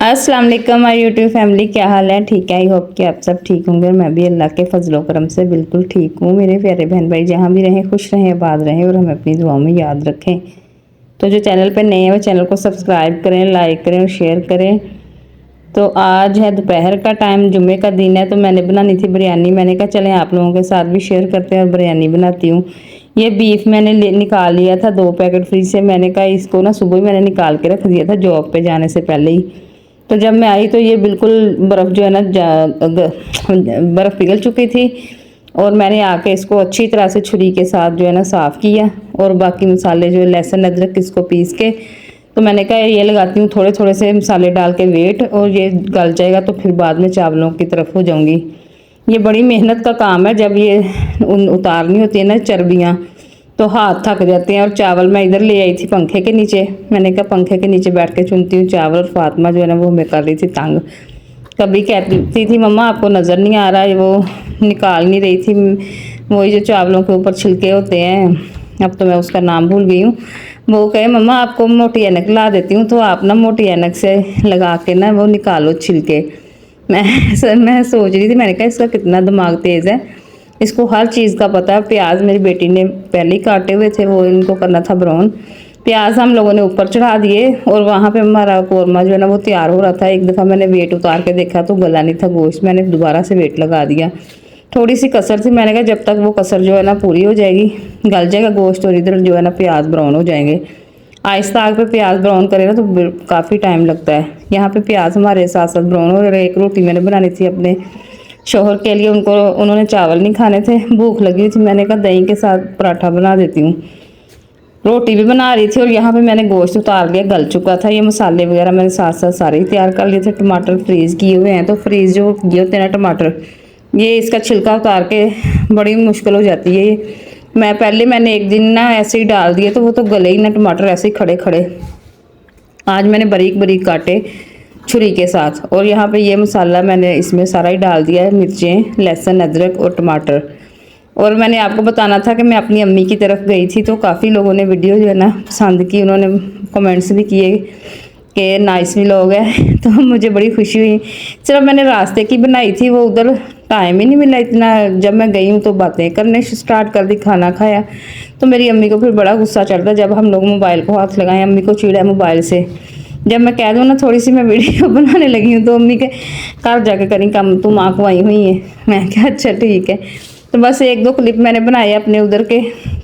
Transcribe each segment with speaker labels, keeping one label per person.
Speaker 1: अस्सलाम वालेकुम my YouTube family, क्या हाल है? ठीक है, आई होप कि आप सब ठीक होंगे। मैं भी अल्लाह के फजलो करम से बिल्कुल ठीक हूँ। मेरे प्यारे बहन भाई जहाँ भी रहें खुश रहें, आबाद रहें और हमें अपनी दुआओं में याद रखें। तो जो चैनल पे नए हैं वो चैनल को सब्सक्राइब करें, लाइक करें और शेयर करें। तो आज है दोपहर का टाइम, जुम्मे का दिन है, तो मैंने बनानी थी बिरयानी। मैंने कहा चलें आप लोगों के साथ भी शेयर करते हैं और बिरयानी बनाती हूँ। ये बीफ मैंने निकाल लिया था 2 पैकेट फ्रिज से। मैंने कहा इसको ना सुबह ही मैंने निकाल के रख दिया था जॉब पे जाने से पहले ही। तो जब मैं आई तो ये बिल्कुल बर्फ़ जो है ना बर्फ़ पिघल चुकी थी। और मैंने आके इसको अच्छी तरह से छुरी के साथ जो है ना साफ़ किया। और बाकी मसाले जो लहसुन अदरक इसको पीस के, तो मैंने कहा ये लगाती हूँ थोड़े थोड़े से मसाले डाल के वेट, और ये गल जाएगा तो फिर बाद में चावलों की तरफ हो जाऊँगी। ये बड़ी मेहनत का काम है। जब ये उतारनी होती है ना चर्बियाँ, तो हाथ थक जाते हैं। और चावल मैं इधर ले आई थी पंखे के नीचे। मैंने कहा पंखे के नीचे बैठ के चुनती हूँ चावल। और फातिमा जो है ना वो हमें कर रही थी तंग। कभी कहती थी मम्मा आपको नज़र नहीं आ रहा है, वो निकाल नहीं रही थी वही जो चावलों के ऊपर छिलके होते हैं, अब तो मैं उसका नाम भूल गई हूँ। वो कहे मम्मा आपको मोटी ऐनक ला देती हूँ, तो आप ना मोटी ऐनक से लगा के ना वो निकालो छिलके। मैं सोच रही थी, मैंने कहा इसका कितना दिमाग तेज़ है, इसको हर चीज़ का पता है। प्याज मेरी बेटी ने पहले ही काटे हुए थे, वो इनको करना था ब्राउन। प्याज हम लोगों ने ऊपर चढ़ा दिए और वहाँ पे हमारा कौरमा जो है ना वो तैयार हो रहा था। एक दफ़ा मैंने वेट उतार के देखा तो गला नहीं था गोश्त, मैंने दोबारा से वेट लगा दिया। थोड़ी सी कसर थी, मैंने कहा जब तक वो कसर जो है ना पूरी हो जाएगी गल जाएगा गोश्त, और इधर जो है ना प्याज ब्राउन हो जाएंगे। आहिस्ता आग पे प्याज ब्राउन करें ना तो काफ़ी टाइम लगता है। यहाँ पे प्याज हमारे साथ साथ ब्राउन हो रहे। एक रोटी मैंने बनानी थी अपने शोहर के लिए, उन्होंने चावल नहीं खाने थे, भूख लगी थी। मैंने कहा दही के साथ पराठा बना देती हूँ। रोटी भी बना रही थी और यहाँ पे मैंने गोश्त उतार लिया, गल चुका था। ये मसाले वगैरह मैंने साथ साथ सारे ही तैयार कर लिए थे। टमाटर फ्रीज़ किए हुए हैं, तो फ्रीज़ जो किए होते हैं ना टमाटर, ये इसका छिलका उतार के बड़ी मुश्किल हो जाती है। ये मैंने एक दिन ना ऐसे ही डाल दिए तो वो तो गले ही ना टमाटर, ऐसे ही खड़े खड़े। आज मैंने बारीक बारीक काटे छुरी के साथ। और यहाँ पे ये मसाला मैंने इसमें सारा ही डाल दिया है, मिर्चें, लहसुन, अदरक और टमाटर। और मैंने आपको बताना था कि मैं अपनी अम्मी की तरफ गई थी, तो काफ़ी लोगों ने वीडियो जो है ना पसंद की, उन्होंने कमेंट्स भी किए कि नाइस व्लॉग है। तो मुझे बड़ी खुशी हुई। सिर्फ मैंने रास्ते की बनाई थी, वो उधर टाइम ही नहीं मिला इतना। जब मैं गई हूँ तो बातें करने स्टार्ट कर दी, खाना खाया। तो मेरी अम्मी को फिर बड़ा गुस्सा चढ़ता जब हम लोग मोबाइल को हाथ लगाएं। अम्मी को चिड़ा मोबाइल से। जब मैं कह दूँ ना थोड़ी सी मैं वीडियो बनाने लगी हूँ, तो अम्मी के घर जाके करी काम, तुम आँख आई हुई है। मैं क्या अच्छा ठीक है। तो बस 1-2 क्लिप मैंने बनाए अपने उधर के।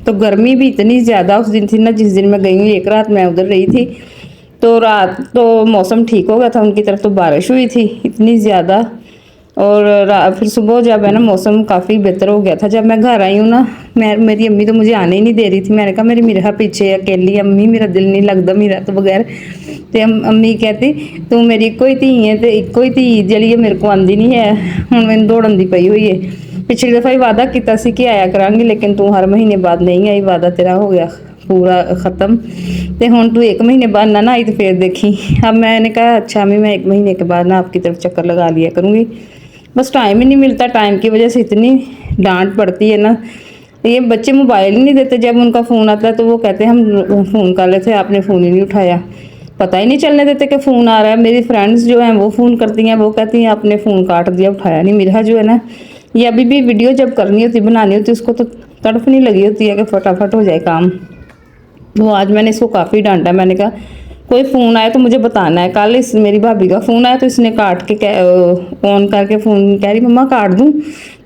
Speaker 1: तो गर्मी भी इतनी ज़्यादा उस दिन थी ना जिस दिन मैं गई हूँ, एक रात मैं उधर रही थी। तो रात तो मौसम ठीक हो गया था, उनकी तरफ तो बारिश हुई थी इतनी ज़्यादा। और फिर सुबह जब है ना मौसम काफ़ी बेहतर हो गया था। जब मैं घर आई हूँ ना, मेरी अम्मी तो मुझे आने ही नहीं दे रही थी। मैंने कहा मेरी मेरा पीछे अकेली अम्मी, मेरा दिल नहीं लगता मेरा तो बगैर। तो अम्मी कहती तू मेरी इको ही धी है, तो इको ही धी जड़ी मेरे को आँदी नहीं है, हूँ मैंने दौड़न दी पई हुई है। पिछली दफ़ा ही वादा किया सी कि आया करांगी, लेकिन तू हर महीने बाद नहीं आई, वादा तेरा हो गया पूरा ख़त्म। तो हुण तू 1 महीने बाद ना आई तो फिर देखी। अब मैंने कहा अच्छा अम्मी मैं 1 महीने के बाद ना आपकी तरफ चक्कर लगा लिया करूँगी। बस टाइम ही नहीं मिलता, टाइम की वजह से इतनी डांट पड़ती है ना। ये बच्चे मोबाइल ही नहीं देते, जब उनका फ़ोन आता है तो वो कहते हैं हम फ़ोन कर लेते, आपने फ़ोन ही नहीं उठाया। पता ही नहीं चलने देते कि फ़ोन आ रहा है। मेरी फ्रेंड्स जो हैं वो फ़ोन करती हैं, वो कहती हैं आपने फ़ोन काट दिया, उठाया नहीं। मेरा जो है ना ये अभी भी वीडियो जब करनी होती बनानी होती उसको तो तड़फ नहीं लगी होती है कि फटाफट हो जाए काम। तो आज मैंने इसको काफ़ी डांटा। मैंने कहा कोई फ़ोन आया तो मुझे बताना है। कल इस मेरी भाभी का फ़ोन आया तो इसने काट के ऑन करके फ़ोन कह रही मम्मा काट दूँ।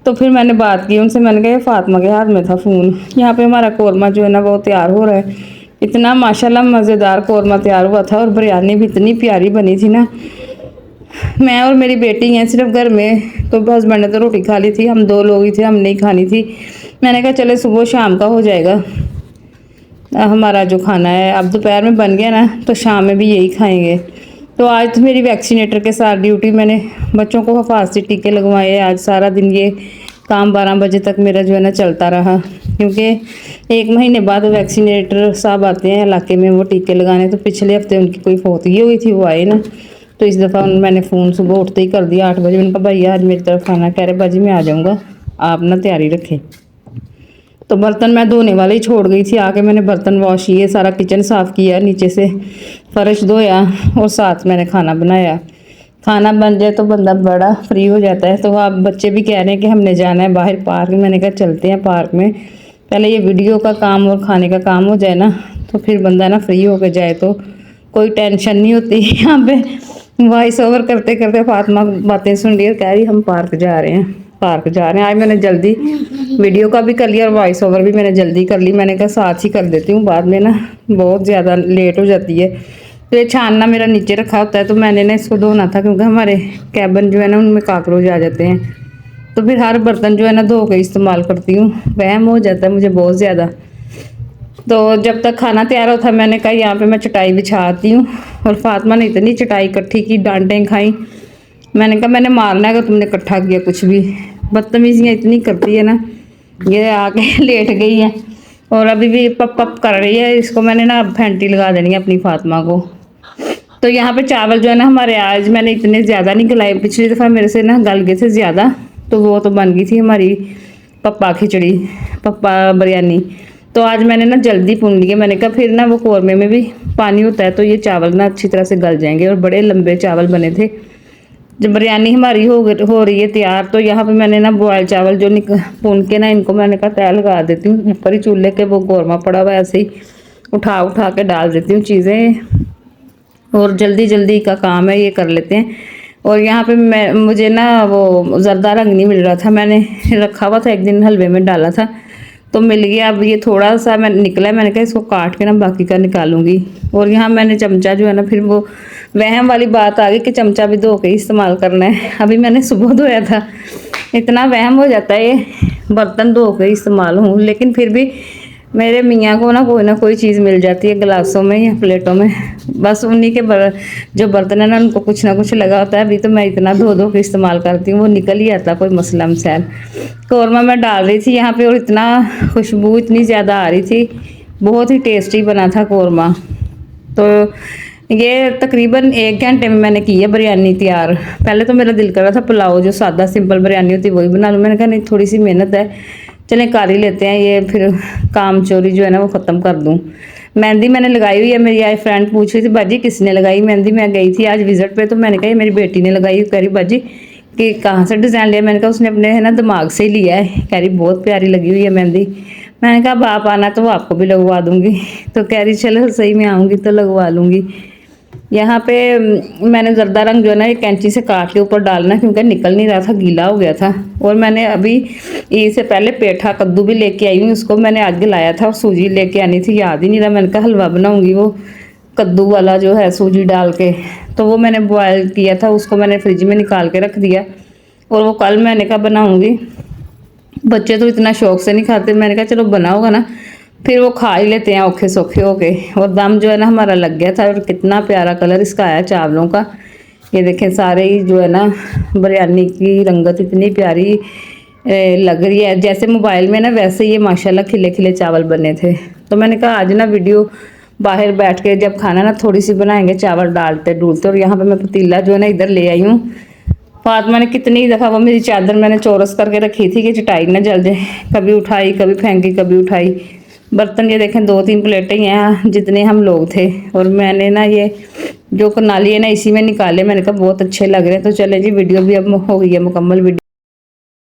Speaker 1: तो फिर मैंने बात की उनसे, मैंने कहा फातिमा के हाथ में था फ़ोन। यहाँ पे हमारा कौरमा जो है ना वो तैयार हो रहा है। इतना माशाल्लाह मज़ेदार कौरमा तैयार हुआ था और बिरयानी भी इतनी प्यारी बनी थी ना। मैं और मेरी बेटी हैं सिर्फ घर में, तो हस्बैंड ने तो रोटी खा ली थी, हम 2 लोग ही थे, हम नहीं खानी थी। मैंने कहा चले सुबह शाम का हो जाएगा हमारा जो खाना है। अब दोपहर में बन गया ना तो शाम में भी यही खाएंगे। तो आज तो मेरी वैक्सीनेटर के साथ ड्यूटी, मैंने बच्चों को हिफाजती टीके लगवाए। आज सारा दिन ये काम 12 बजे तक मेरा जो है ना चलता रहा, क्योंकि 1 महीने बाद वैक्सीनेटर साहब आते हैं इलाके में वो टीके लगाने। तो पिछले हफ्ते उनकी कोई फौतगी हो गई थी, वो आए ना। तो इस दफ़ा मैंने फ़ोन सुबह उठते ही कर दिया 8 बजे। मैंने कहा भैया आज मेरी तरफ आना, कह रहे बाजी मैं आ जाऊँगा, आप ना तैयारी रखें। तो बर्तन मैं धोने वाले ही छोड़ गई थी, आके मैंने बर्तन वॉश किए, सारा किचन साफ़ किया, नीचे से फर्श धोया और साथ मैंने खाना बनाया। खाना बन जाए तो बंदा बड़ा फ्री हो जाता है। तो आप बच्चे भी कह रहे हैं कि हमने जाना है बाहर पार्क में, मैंने कहा चलते हैं पार्क में, पहले ये वीडियो का काम और खाने का काम हो जाए ना, तो फिर बंदा ना फ्री होकर जाए तो कोई टेंशन नहीं होती। यहाँ पे वॉइस ओवर करते करते फातिमा बातें सुन रही है, कह रही हम पार्क जा रहे हैं, पार्क जा रहे हैं। आज मैंने जल्दी वीडियो का भी कर लिया और वॉइस ओवर भी मैंने जल्दी कर ली। मैंने कहा साथ ही कर देती हूँ, बाद में ना बहुत ज़्यादा लेट हो जाती है। तो ये छानना मेरा नीचे रखा होता है, तो मैंने ना इसको धोना था क्योंकि हमारे कैबिन जो है ना उनमें काकरोच आ जाते हैं। तो फिर हर बर्तन जो है ना धो के इस्तेमाल करती हूँ, वहम हो जाता है मुझे बहुत ज़्यादा। तो जब तक खाना तैयार होता मैंने कहा यहाँ पे मैं चटाई बिछाती हूँ। और फातिमा ने इतनी चटाई इकट्ठी की, डांटें खाई। मैंने कहा मैंने मारना है अगर तुमने इकट्ठा किया कुछ भी। बदतमीजियाँ इतनी करती है ना, ये आके लेट गई है और अभी भी पप पप कर रही है। इसको मैंने ना अब फैंटी लगा देनी है अपनी फातिमा को। तो यहाँ पे चावल जो है ना हमारे, आज मैंने इतने ज़्यादा नहीं गलाए, पिछली दफ़ा मेरे से ना गल गए थे ज़्यादा, तो वो तो बन गई थी हमारी पप्पा खिचड़ी, पप्पा बिरयानी। तो आज मैंने ना जल्दी भून लिए, मैंने कहा फिर ना वो कौरमे में भी पानी होता है तो ये चावल ना अच्छी तरह से गल जाएंगे। और बड़े लंबे चावल बने थे। जब बिरयानी हमारी हो रही है तैयार, तो यहाँ पे मैंने ना बॉयल चावल जो भून के ना इनको मैंने कहा तय लगा देती हूँ ऊपर ही चूल्हे के, वो कौरमा पड़ा हुआ ऐसे ही उठा उठा के डाल देती हूँ चीज़ें, और जल्दी जल्दी का काम है ये कर लेते हैं। और यहाँ पे मुझे ना वो जर्दा रंग नहीं मिल रहा था, मैंने रखा हुआ था एक दिन हलवे में डाला था तो मिल गया। अब ये थोड़ा सा मैं निकला है, मैंने कहा इसको काट के ना बाकी का निकालूंगी। और यहाँ मैंने चमचा जो है ना, फिर वो वहम वाली बात आ गई कि चमचा भी धो के इस्तेमाल करना है। अभी मैंने सुबह धोया था, इतना वहम हो जाता है ये बर्तन धो के इस्तेमाल हूँ, लेकिन फिर भी मेरे मियाँ को ना कोई चीज़ मिल जाती है गिलासों में या प्लेटों में। बस उन्हीं के जो बर्तन है ना उनको कुछ ना कुछ लगा होता है। अभी तो मैं इतना धो धो के इस्तेमाल करती हूँ, वो निकल ही आता कोई मसला मसैल। कौरमा मैं डाल रही थी यहाँ पे और इतना खुशबू इतनी ज़्यादा आ रही थी, बहुत ही टेस्टी बना था कौरमा। तो ये तकरीबन 1 घंटे में मैंने की है बिरयानी तैयार। पहले तो मेरा दिल कर रहा था पुलाव जो सादा सिंपल बिरयानी होती है वही बना लूँ, मैंने कहा नहीं थोड़ी सी मेहनत है, चलें कर ही लेते हैं ये, फिर काम चोरी जो है ना वो ख़त्म कर दूँ। मेहंदी मैंने लगाई हुई है, मेरी आज फ्रेंड पूछ रही थी बाजी किसने लगाई मेहंदी। मैं गई थी आज विजिट पे, तो मैंने कहा मेरी बेटी ने लगाई। कह रही बाजी कि कहाँ से डिज़ाइन लिया, मैंने कहा उसने अपने है ना दिमाग से ही लिया है। कह रही बहुत प्यारी लगी हुई है मेहंदी। मैंने कहा बाप आना तो आपको भी लगवा दूँगी। तो कह रही चलो सही में आऊँगी तो लगवा लूँगी। यहाँ पे मैंने जर्दा रंग जो है ना ये कैंची से काट के ऊपर डालना, क्योंकि निकल नहीं रहा था, गीला हो गया था। और मैंने अभी ईद से पहले पेठा कद्दू भी लेके आई हूँ, उसको मैंने आज गलाया था और सूजी लेके आनी थी, याद ही नहीं रहा। मैंने कहा हलवा बनाऊंगी वो कद्दू वाला जो है सूजी डाल के, तो वो मैंने बॉयल किया था, उसको मैंने फ्रिज में निकाल के रख दिया और वो कल मैंने कहा बनाऊँगी। बच्चे तो इतना शौक से नहीं खाते, मैंने कहा चलो बनाओगा ना फिर वो खा ही लेते हैं औखे सौखे होके। और दम जो है ना हमारा लग गया था और कितना प्यारा कलर इसका आया चावलों का। ये देखें सारे ही जो है ना बिरयानी की रंगत इतनी प्यारी लग रही है, जैसे मोबाइल में ना वैसे ये माशाल्लाह खिले खिले चावल बने थे। तो मैंने कहा आज ना वीडियो बाहर बैठ के जब खाना ना थोड़ी सी बनाएंगे चावल डालते डूलते। और यहाँ पर मैं पतीला जो है ना इधर ले आई हूँ। फातिमा ने कितनी दफ़ा वो मेरी चादर मैंने चौरस करके रखी थी कि चटाई ना जल जाए, कभी उठाई कभी फेंकी कभी उठाई। बर्तन ये देखें 2-3 प्लेटें ही हैं जितने हम लोग थे। और मैंने ना ये जो कनाली है ना इसी में निकाले, मैंने कहा बहुत अच्छे लग रहे हैं। तो चले जी वीडियो भी अब हो गई है मुकम्मल। वीडियो